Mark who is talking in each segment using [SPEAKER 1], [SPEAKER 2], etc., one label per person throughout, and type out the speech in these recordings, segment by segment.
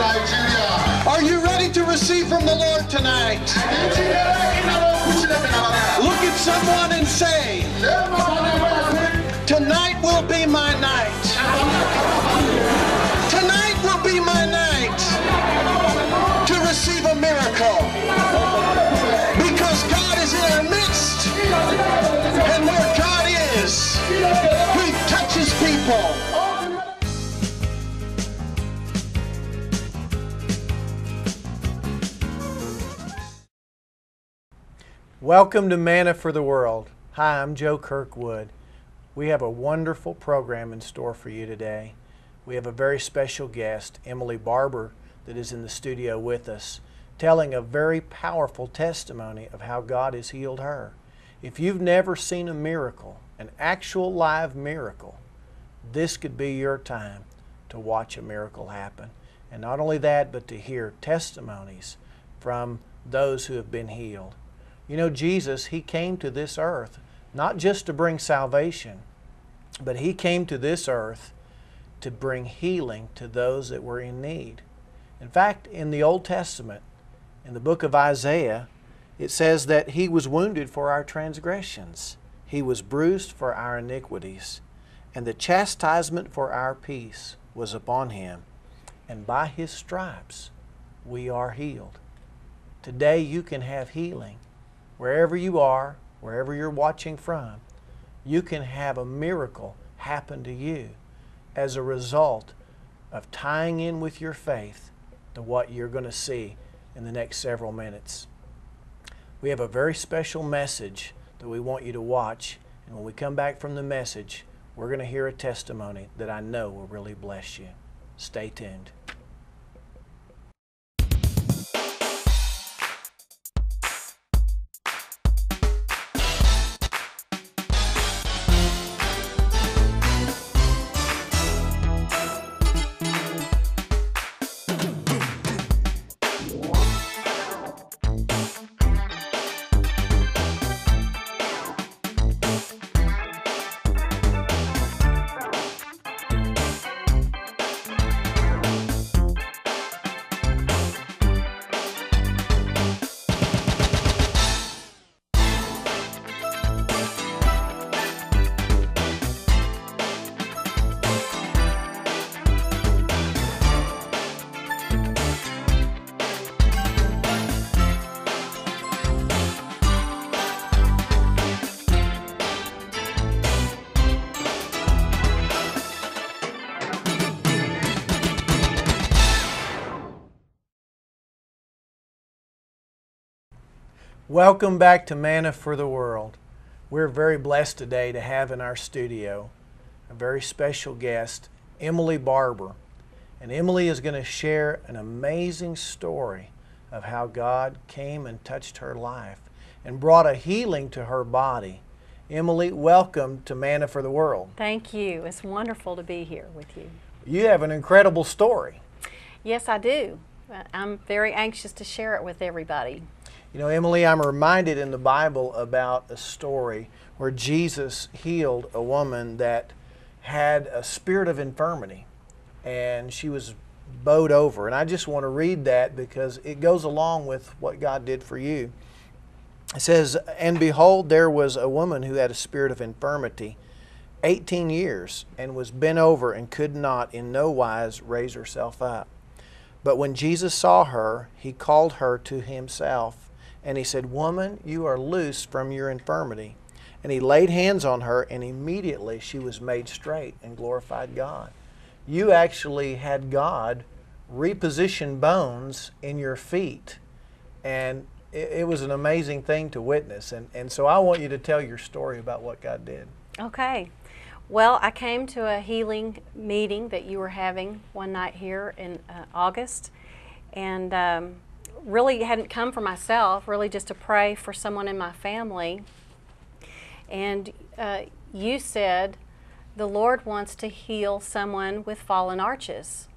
[SPEAKER 1] Are you ready to receive from the Lord tonight? Look at someone and say, tonight will be my night. Tonight will be my night to receive a miracle. Because God is in our midst. And where God is, He touches people. Welcome to Manna for the World. Hi, I'm Joe Kirkwood. We have a wonderful program in store for you today. We have a very special guest, Emily Barber, that is in the studio with us, telling a very powerful testimony of how God has healed her. If you've never seen a miracle, an actual live miracle, this could be your time to watch a miracle happen. And not only that, but to hear testimonies from those who have been healed. You know, Jesus, He came to this earth not just to bring salvation, but He came to this earth to bring healing to those that were in need. In fact, in the Old Testament, in the book of Isaiah, it says that He was wounded for our transgressions. He was bruised for our iniquities. And the chastisement for our peace was upon Him. And by His stripes we are healed. Today you can have healing. Wherever you are, wherever you're watching from, you can have a miracle happen to you as a result of tying in with your faith to what you're going to see in the next several minutes. We have a very special message that we want you to watch, and when we come back from the message, we're going to hear a testimony that I know will really bless you. Stay tuned. Welcome back to Manna for the World. We're very blessed today to have in our studio a very special guest, Emily Barber. And Emily is going to share an amazing story of how God came and touched her life and brought a healing to her body. Emily, welcome to Manna for the World.
[SPEAKER 2] Thank you. It's wonderful to be here with you.
[SPEAKER 1] You have an incredible story.
[SPEAKER 2] Yes, I do. I'm very anxious to share it with everybody.
[SPEAKER 1] You know, Emily, I'm reminded in the Bible about a story where Jesus healed a woman that had a spirit of infirmity, and she was bowed over. And I just want to read that because it goes along with what God did for you. It says, "And behold, there was a woman who had a spirit of infirmity 18 years, and was bent over, and could not in no wise raise herself up. But when Jesus saw her, He called her to Himself, and He said, Woman, you are loosed from your infirmity. And He laid hands on her, and immediately she was made straight and glorified God." You actually had God reposition bones in your feet, and it was an amazing thing to witness. And so I want you to tell your story about what God did.
[SPEAKER 2] Okay. Well, I came to a healing meeting that you were having one night here in August, and really hadn't come for myself, really just to pray for someone in my family. And you said, the Lord wants to heal someone with fallen arches.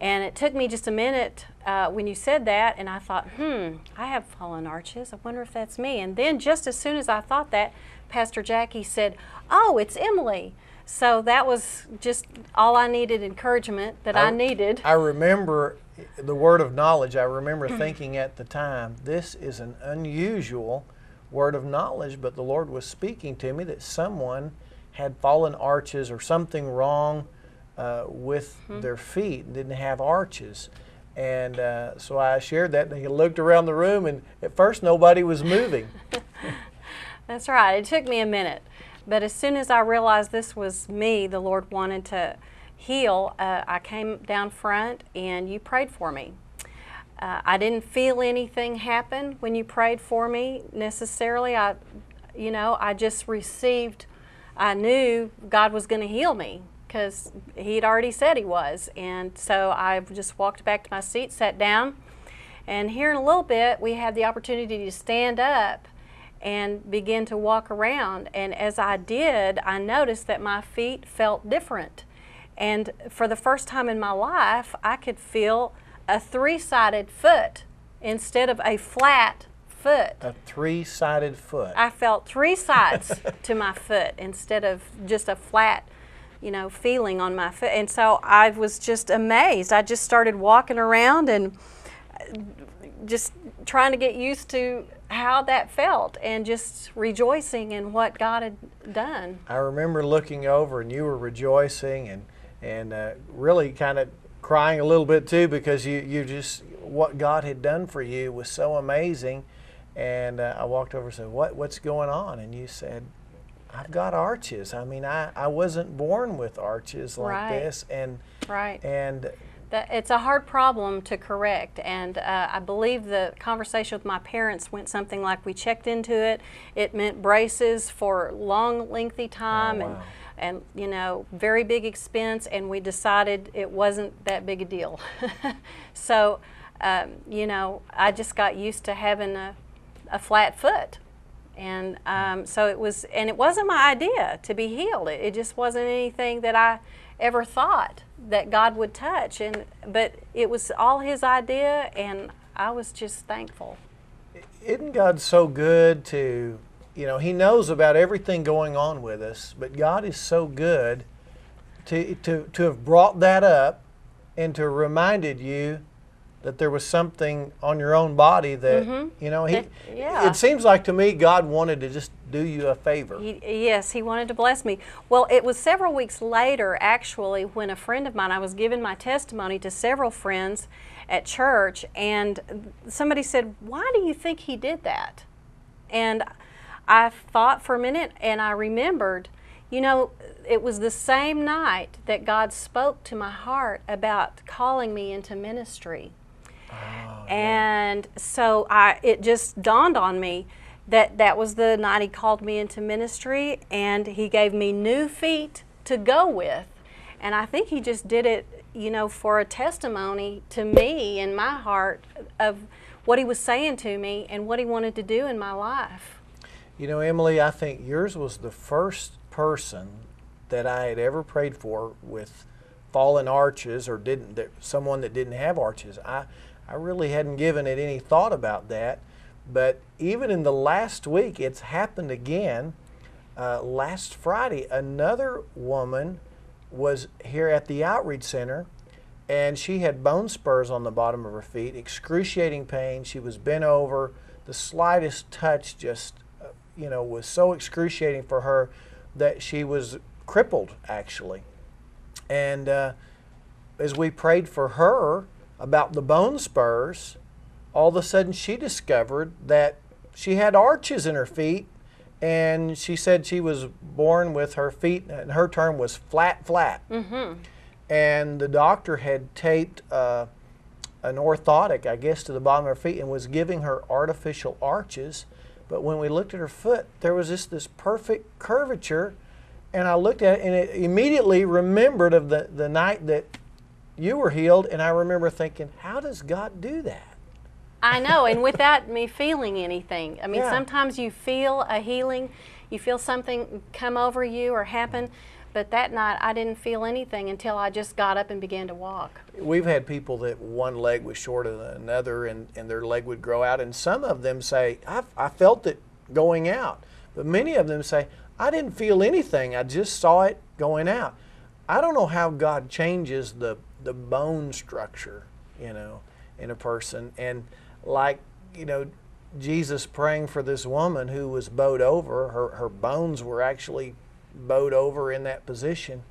[SPEAKER 2] And it took me just a minute when you said that, and I thought, I have fallen arches. I wonder if that's me. And then just as soon as I thought that, Pastor Jackie said, oh, it's Emily. So that was just all I needed, encouragement that I needed.
[SPEAKER 1] I remember The word of knowledge, I remember thinking at the time, this is an unusual word of knowledge, but the Lord was speaking to me that someone had fallen arches or something wrong with their feet and didn't have arches. And so I shared that, and he looked around the room, and at first nobody was moving.
[SPEAKER 2] That's right. It took me a minute. But as soon as I realized this was me, the Lord wanted to heal, I came down front and you prayed for me. I didn't feel anything happen when you prayed for me necessarily. I just received, I knew God was going to heal me because He'd already said He was. And so I just walked back to my seat, sat down, and here in a little bit we had the opportunity to stand up and begin to walk around. And as I did, I noticed that my feet felt different. And for the first time in my life, I could feel a three-sided foot instead of a flat foot.
[SPEAKER 1] A three-sided foot.
[SPEAKER 2] I felt three sides to my foot instead of just a flat, feeling on my foot. And so I was just amazed. I just started walking around and just trying to get used to how that felt and just rejoicing in what God had done.
[SPEAKER 1] I remember looking over and you were rejoicing and really kind of crying a little bit too, because you just, what God had done for you was so amazing. And I walked over and said, what's going on? And you said, I've got arches. I mean, I wasn't born with arches like this. And
[SPEAKER 2] it's a hard problem to correct, and I believe the conversation with my parents went something like, we checked into it. It meant braces for long, lengthy time.
[SPEAKER 1] Oh, wow.
[SPEAKER 2] and very big expense, and we decided it wasn't that big a deal. So, I just got used to having a flat foot. And so it was, and it wasn't my idea to be healed. It just wasn't anything that I ever thought that God would touch. But it was all His idea, and I was just thankful.
[SPEAKER 1] Isn't God so good to, He knows about everything going on with us, but God is so good to have brought that up and to reminded you that there was something on your own body that, it seems like to me God wanted to just do you a favor.
[SPEAKER 2] Yes, He wanted to bless me. Well, it was several weeks later, actually, when a friend of mine, I was giving my testimony to several friends at church, and somebody said, why do you think He did that? And I thought for a minute, and I remembered, it was the same night that God spoke to my heart about calling me into ministry.
[SPEAKER 1] Oh,
[SPEAKER 2] and so it just dawned on me that was the night He called me into ministry, and He gave me new feet to go with. And I think He just did it, for a testimony to me in my heart of what He was saying to me and what He wanted to do in my life.
[SPEAKER 1] Emily, I think yours was the first person that I had ever prayed for with fallen arches, or someone that didn't have arches. I really hadn't given it any thought about that, but even in the last week, it's happened again. Last Friday, another woman was here at the outreach center, and she had bone spurs on the bottom of her feet, excruciating pain. She was bent over. The slightest touch just, was so excruciating for her that she was crippled, actually. And as we prayed for her about the bone spurs, all of a sudden she discovered that she had arches in her feet, and she said she was born with her feet, and her term was flat.
[SPEAKER 2] Mm-hmm.
[SPEAKER 1] And the doctor had taped an orthotic, I guess, to the bottom of her feet and was giving her artificial arches. But when we looked at her foot, there was this perfect curvature, and I looked at it, and it immediately remembered of the night that you were healed, and I remember thinking, how does God do that?
[SPEAKER 2] I know, and without me feeling anything. I mean, sometimes you feel a healing, you feel something come over you or happen, but that night I didn't feel anything until I just got up and began to walk.
[SPEAKER 1] We've had people that one leg was shorter than another, and their leg would grow out, and some of them say, I felt it going out. But many of them say, I didn't feel anything, I just saw it going out. I don't know how God changes the bone structure you know, in a person. And like, you know, Jesus praying for this woman who was bowed over, her bones were actually bowed over in that position,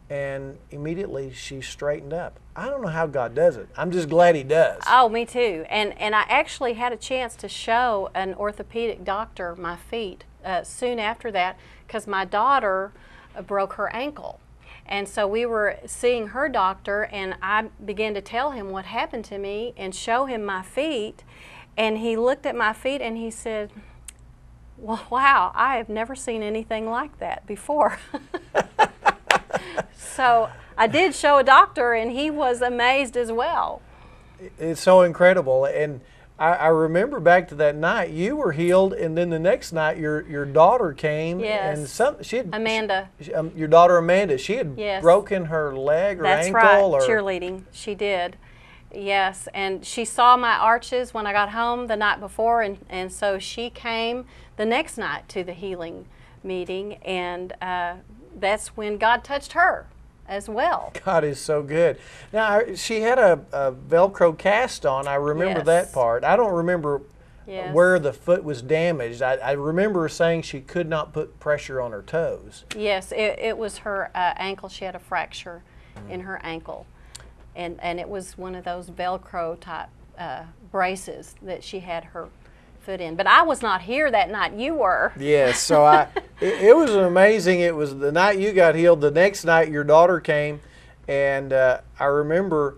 [SPEAKER 1] and immediately she straightened up. I don't know how God does it. I'm just glad He does.
[SPEAKER 2] Oh, me too. And I actually had a chance to show an orthopedic doctor my feet soon after that, because my daughter broke her ankle. And so we were seeing her doctor, and I began to tell him what happened to me and show him my feet. And he looked at my feet and he said, "Well, wow, I have never seen anything like that before." So I did show a doctor, and he was amazed as well.
[SPEAKER 1] It's so incredible. And I remember back to that night, you were healed, and then the next night your daughter came.
[SPEAKER 2] Yes.
[SPEAKER 1] And she had,
[SPEAKER 2] Amanda.
[SPEAKER 1] Your daughter Amanda, she had
[SPEAKER 2] Yes.
[SPEAKER 1] broken her leg or
[SPEAKER 2] That's
[SPEAKER 1] ankle.
[SPEAKER 2] right,
[SPEAKER 1] Or
[SPEAKER 2] cheerleading. She did. Yes, and she saw my arches when I got home the night before, and so she came the next night to the healing meeting, and that's when God touched her as well.
[SPEAKER 1] God is so good. Now, she had a Velcro cast on. I remember
[SPEAKER 2] Yes.
[SPEAKER 1] that part. I don't remember
[SPEAKER 2] Yes.
[SPEAKER 1] where the foot was damaged. I remember saying she could not put pressure on her toes.
[SPEAKER 2] Yes, it was her ankle. She had a fracture in her ankle, and it was one of those Velcro type braces that she had her foot in. But I was not here that night. You were.
[SPEAKER 1] Yes, so it was amazing. It was the night you got healed. The next night your daughter came, and I remember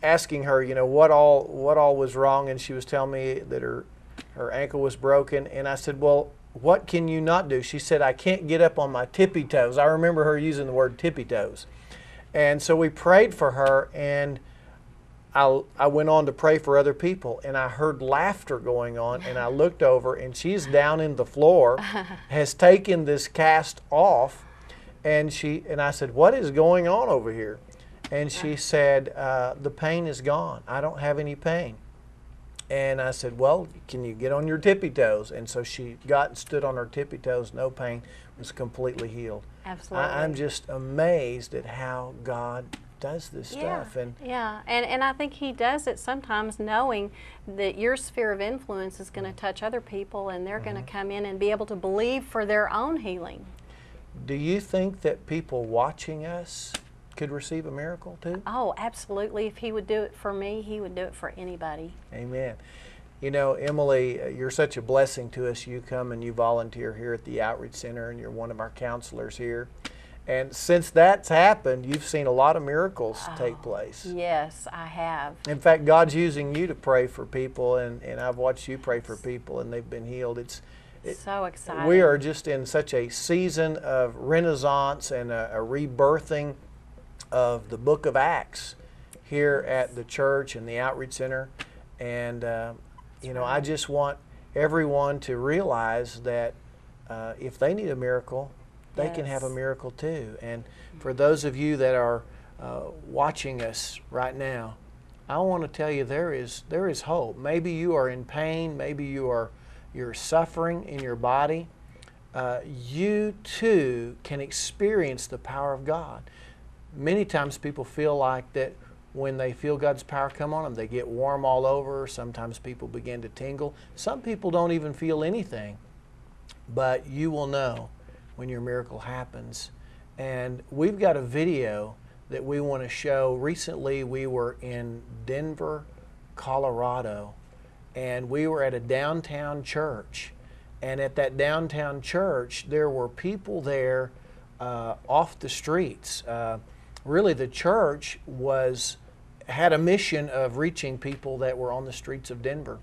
[SPEAKER 1] asking her, you know, what all was wrong, and she was telling me that her ankle was broken, and I said, well, what can you not do? She said, I can't get up on my tippy toes. I remember her using the word tippy toes. And so we prayed for her, and I went on to pray for other people, and I heard laughter going on, and I looked over, and she's down in the floor, has taken this cast off, and I said, what is going on over here? And she said, the pain is gone. I don't have any pain. And I said, well, can you get on your tippy toes? And so she got and stood on her tippy toes, no pain, was completely healed.
[SPEAKER 2] Absolutely.
[SPEAKER 1] I'm just amazed at how God does this stuff. And
[SPEAKER 2] I think He does it sometimes knowing that your sphere of influence is going to touch other people, and they're going to come in and be able to believe for their own healing.
[SPEAKER 1] Do you think that people watching us could receive a miracle too?
[SPEAKER 2] Oh, absolutely. If He would do it for me, He would do it for anybody.
[SPEAKER 1] Amen. You know, Emily, you're such a blessing to us. You come and you volunteer here at the Outreach Center, and you're one of our counselors here. And since that's happened, you've seen a lot of miracles take place.
[SPEAKER 2] Yes, I have.
[SPEAKER 1] In fact, God's using you to pray for people, and I've watched you pray for people, and they've been healed. It's
[SPEAKER 2] so exciting.
[SPEAKER 1] We are just in such a season of renaissance and a rebirthing of the book of Acts here at the church and the Outreach Center. And, you know, I just want everyone to realize that if they need a miracle, they can have a miracle too. And for those of you that are watching us right now, I want to tell you there is hope. Maybe you are in pain. Maybe you're suffering in your body. You too can experience the power of God. Many times people feel like that when they feel God's power come on them, they get warm all over. Sometimes people begin to tingle. Some people don't even feel anything. But you will know when your miracle happens. And we've got a video that we want to show. Recently we were in Denver, Colorado, and we were at a downtown church. And at that downtown church, there were people there off the streets. Really, the church had a mission of reaching people that were on the streets of Denver.